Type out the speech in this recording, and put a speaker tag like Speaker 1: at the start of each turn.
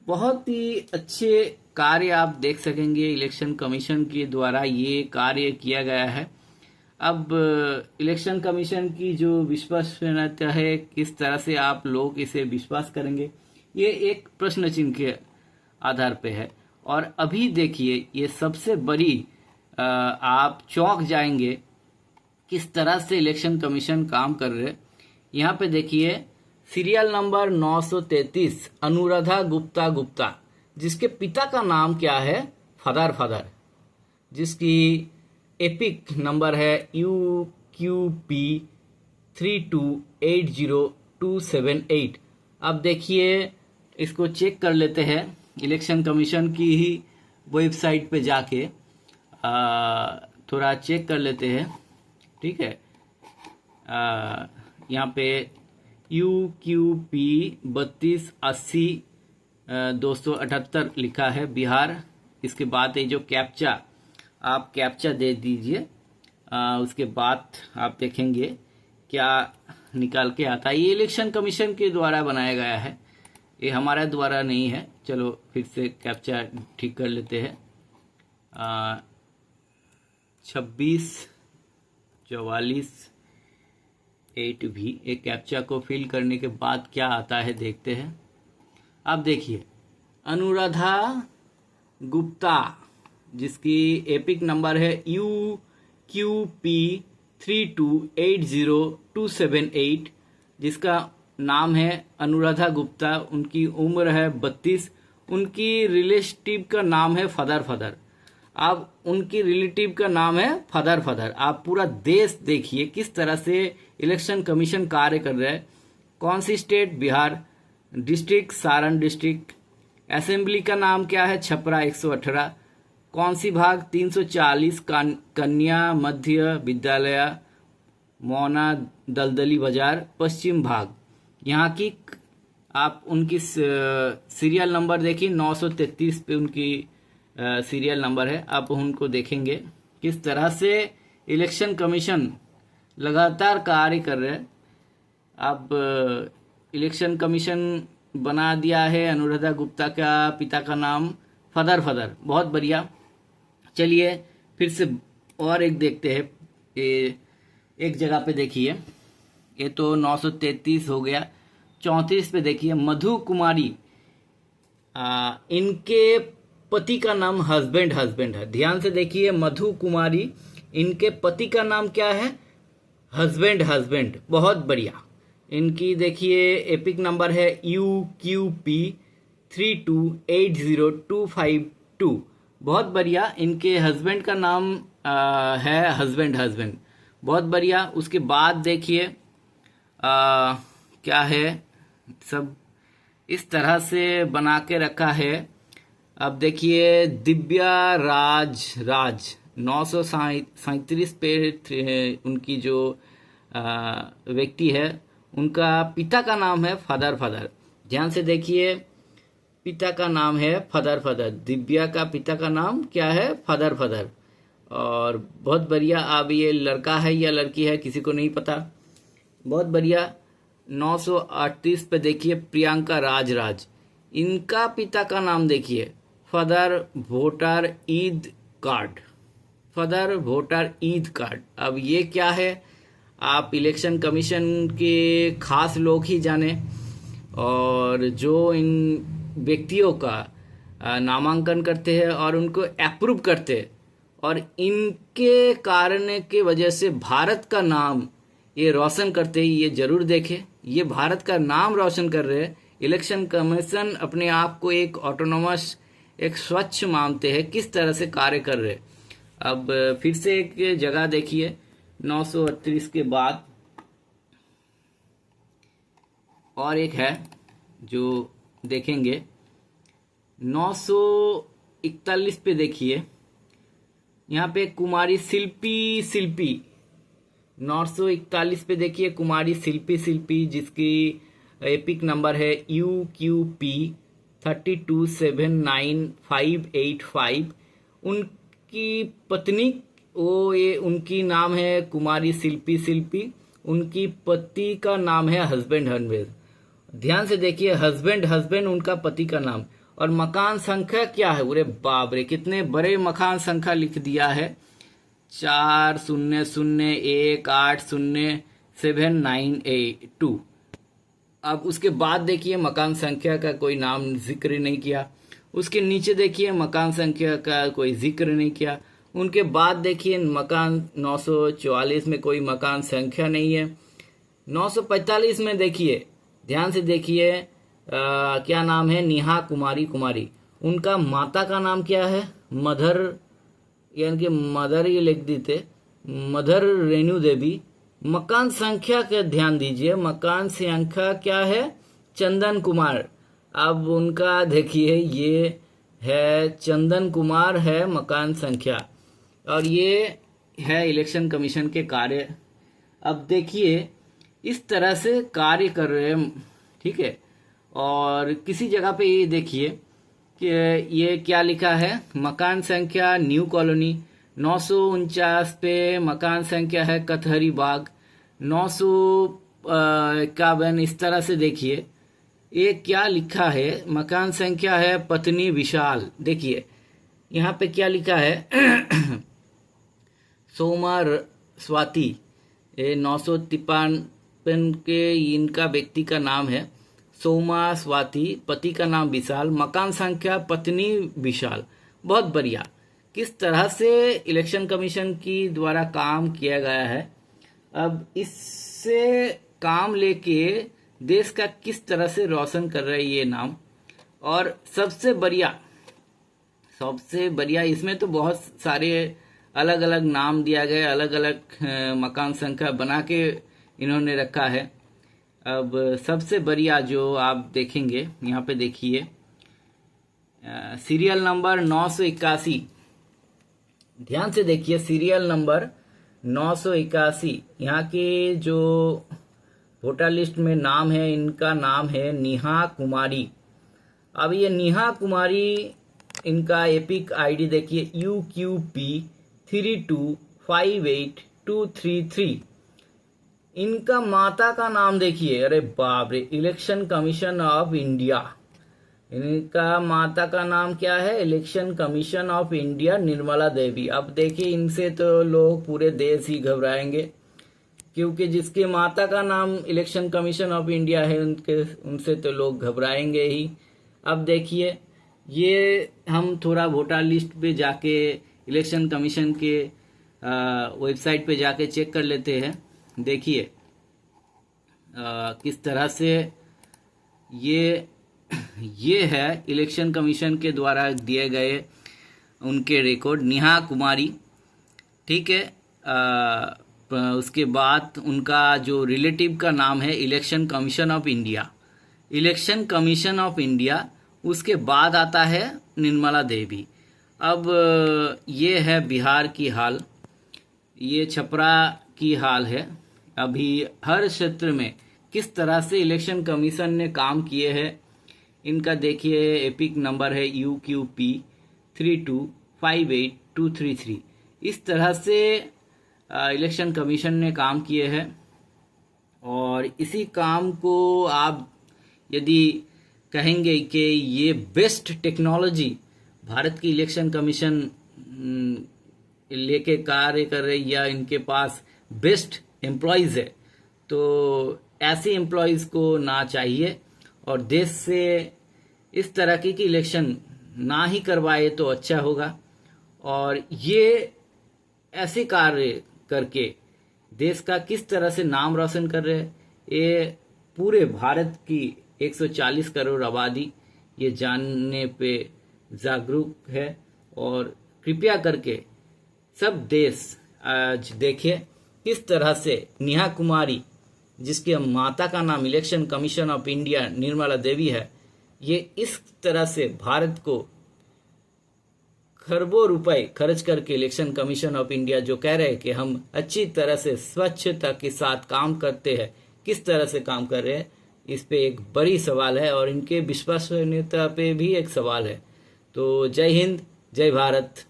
Speaker 1: बहुत ही अच्छे कार्य आप देख सकेंगे इलेक्शन कमीशन के द्वारा ये कार्य किया गया है। अब इलेक्शन कमीशन की जो विश्वसनीयता है, किस तरह से आप लोग इसे विश्वास करेंगे, ये एक प्रश्न चिन्ह के आधार पे है। और अभी देखिए ये सबसे बड़ी आप चौंक जाएंगे किस तरह से इलेक्शन कमीशन काम कर रहे। यहाँ पे देखिए सीरियल नंबर 933 अनुराधा गुप्ता गुप्ता, जिसके पिता का नाम क्या है, फदर फदर, जिसकी एपिक नंबर है UQP 3280,278। अब देखिए इसको चेक कर लेते हैं इलेक्शन कमीशन की ही वेबसाइट पे जाके थोड़ा चेक कर लेते हैं। ठीक है, यहाँ पे UQP 3280,278 लिखा है बिहार। इसके बाद ये जो कैप्चा, आप कैप्चा दे दीजिए, उसके बाद आप देखेंगे क्या निकाल के आता है। ये इलेक्शन कमीशन के द्वारा बनाया गया है, ये हमारा द्वारा नहीं है। चलो फिर से कैप्चा ठीक कर लेते हैं। 2644-8 भी एक कैप्चा को फिल करने के बाद क्या आता है देखते हैं। अब देखिए अनुराधा गुप्ता, जिसकी एपिक नंबर है UQP 3280,278, जिसका नाम है अनुराधा गुप्ता, उनकी उम्र है 32, उनकी रिलेटिव का नाम है फदर फदर। अब उनकी रिलेटिव का नाम है फदर फदर। आप पूरा देश देखिए किस तरह से इलेक्शन कमीशन कार्य कर रहा है। कौन सी state, Bihar. District Saran district. Assembly का नाम क्या है, छपरा 118। कौन सी भाग, 340 कन्या मध्य विद्यालय मौना दलदली बाजार पश्चिम भाग। यहाँ की आप उनकी सीरियल नंबर देखिए, 933 पे उनकी सीरियल नंबर है। आप उनको देखेंगे किस तरह से इलेक्शन कमीशन लगातार कार्य कर रहे हैं। अब इलेक्शन कमीशन बना दिया है अनुराधा गुप्ता का पिता का नाम फदर फदर, बहुत बढ़िया। चलिए फिर से और एक देखते हैं। एक जगह पे देखिए, ये तो 933 हो गया। 34 पे देखिए मधु कुमारी, इनके पति का नाम हस्बैंड है। ध्यान से देखिए मधु कुमारी, इनके पति का नाम क्या है, हस्बैंड, बहुत बढ़िया। इनकी देखिए एपिक नंबर है UQP 3280,252, बहुत बढ़िया। इनके हस्बैंड का नाम है हस्बैंड, बहुत बढ़िया। उसके बाद देखिए क्या है, सब इस तरह से बना के रखा है। अब देखिए दिव्या राज 937 पे उनकी जो व्यक्ति है, उनका पिता का नाम है फदर। ध्यान से देखिए पिता का नाम है फदर। दिव्या का पिता का नाम क्या है, फदर। और बहुत बढ़िया। अब ये लड़का है या लड़की है किसी को नहीं पता, बहुत बढ़िया। 938 पे देखिए प्रियंका राज, इनका पिता का नाम देखिए फदर वोटर ईद कार्ड। अब ये क्या है, आप इलेक्शन कमीशन के खास लोग ही जाने। और जो इन व्यक्तियों का नामांकन करते हैं और उनको अप्रूव करते हैं, और इनके कारण के वजह से भारत का नाम ये रोशन करते हैं, ये जरूर देखें। ये भारत का नाम रोशन कर रहे हैं। इलेक्शन कमीशन अपने आप को एक ऑटोनोमस, एक स्वच्छ मानते हैं, किस तरह से कार्य कर रहे। अब फिर से एक जगह देखिए 938 के बाद और एक है जो देखेंगे 941 पे देखिए, यहाँ पे कुमारी शिल्पी 941 पे देखिए कुमारी शिल्पी, जिसकी एपिक नंबर है UQP 3279,585। उनकी पत्नी उनकी नाम है कुमारी शिल्पी, उनकी पति का नाम है हस्बैंड। ध्यान से देखिए हस्बैंड उनका पति का नाम। और मकान संख्या क्या है, अरे बाप रे कितने बड़े मकान संख्या लिख दिया है, 4001807982। अब उसके बाद देखिए मकान संख्या का कोई नाम जिक्र नहीं किया, उसके नीचे देखिए मकान संख्या का कोई जिक्र नहीं किया, उनके बाद देखिए मकान 944 में कोई मकान संख्या नहीं है। 945 में देखिए, ध्यान से देखिए क्या नाम है, नेहा कुमारी कुमारी। उनका माता का नाम क्या है, मदर, यानी कि मदर ये लिख देते, मदर रेणु देवी। मकान संख्या का ध्यान दीजिए, मकान संख्या क्या है, चंदन कुमार। अब उनका देखिए ये है चंदन कुमार है मकान संख्या, और ये है इलेक्शन कमीशन के कार्य। अब देखिए इस तरह से कार्य कर रहे हैं, ठीक है। और किसी जगह पे ये देखिए कि ये क्या लिखा है, मकान संख्या न्यू कॉलोनी 949 पे मकान संख्या है कथहरी बाग 951। इस तरह से देखिए ये क्या लिखा है, मकान संख्या है पत्नी विशाल। देखिए यहाँ पे क्या लिखा है सोमा स्वाति, ये 953 के इनका व्यक्ति का नाम है सोमा स्वाति, पति का नाम विशाल, मकान संख्या पत्नी विशाल। बहुत बढ़िया, किस तरह से इलेक्शन कमीशन की द्वारा काम किया गया है। अब इससे काम लेके देश का किस तरह से रोशन कर रहे हैं ये नाम। और सबसे बढ़िया इसमें तो बहुत सारे अलग अलग नाम दिया गया, अलग अलग मकान संख्या बना के इन्होंने रखा है। अब सबसे बढ़िया जो आप देखेंगे यहाँ पे देखिए सीरियल नंबर 981, ध्यान से देखिए सीरियल नंबर 981। यहाँ के जो वोटर लिस्ट में नाम है, इनका नाम है नेहा कुमारी। अब ये नेहा कुमारी, इनका एपिक आईडी देखिए UQP32582233। इनका माता का नाम देखिए, अरे बाप रे, इलेक्शन कमीशन ऑफ इंडिया। इनका माता का नाम क्या है, election commission of India Nirmala Devi. अब देखिए इनसे तो लोग पूरे देश ही घबराएंगे, क्योंकि जिसके माता का नाम इलेक्शन कमीशन ऑफ इंडिया है उनसे तो लोग घबराएंगे ही। अब देखिए ये हम थोड़ा वोटर लिस्ट पे जाके इलेक्शन कमीशन के वेबसाइट पे जाके चेक कर लेते हैं। देखिए किस तरह से ये है इलेक्शन कमीशन के द्वारा दिए गए उनके रिकॉर्ड, नेहा कुमारी, ठीक है। उसके बाद उनका जो रिलेटिव का नाम है election commission of India, election commission of India. उसके बाद आता है निर्मला देवी। अब ये है बिहार की हाल, ये छपरा की हाल है। अभी हर क्षेत्र में किस तरह से इलेक्शन कमीशन ने काम किए हैं, इनका देखिए एपिक नंबर है UQP32582233। इस तरह से इलेक्शन कमीशन ने काम किए हैं। और इसी काम को आप यदि कहेंगे कि ये बेस्ट टेक्नोलॉजी भारत की इलेक्शन कमीशन लेके कार्य कर रही, या इनके पास बेस्ट एम्प्लॉयज़ है, तो ऐसे एम्प्लॉयज़ को ना चाहिए। और देश से इस तरह की इलेक्शन ना ही करवाए तो अच्छा होगा। और ये ऐसे कार्य करके देश का किस तरह से नाम रोशन कर रहे हैं, ये पूरे भारत की 140 करोड़ आबादी ये जानने पे जागरूक है। और कृपया करके सब देश आज देखिए किस तरह से नेहा कुमारी, जिसके माता का नाम election commission of India Nirmala Devi है, ये इस तरह से भारत को खरबों रुपए खर्च करके इलेक्शन कमीशन ऑफ इंडिया जो कह रहे हैं कि हम अच्छी तरह से स्वच्छता के साथ काम करते हैं, किस तरह से काम कर रहे हैं, इस पे एक बड़ी सवाल है। और इनके विश्वसनीयता पे भी एक सवाल है। तो जय हिंद, जय भारत।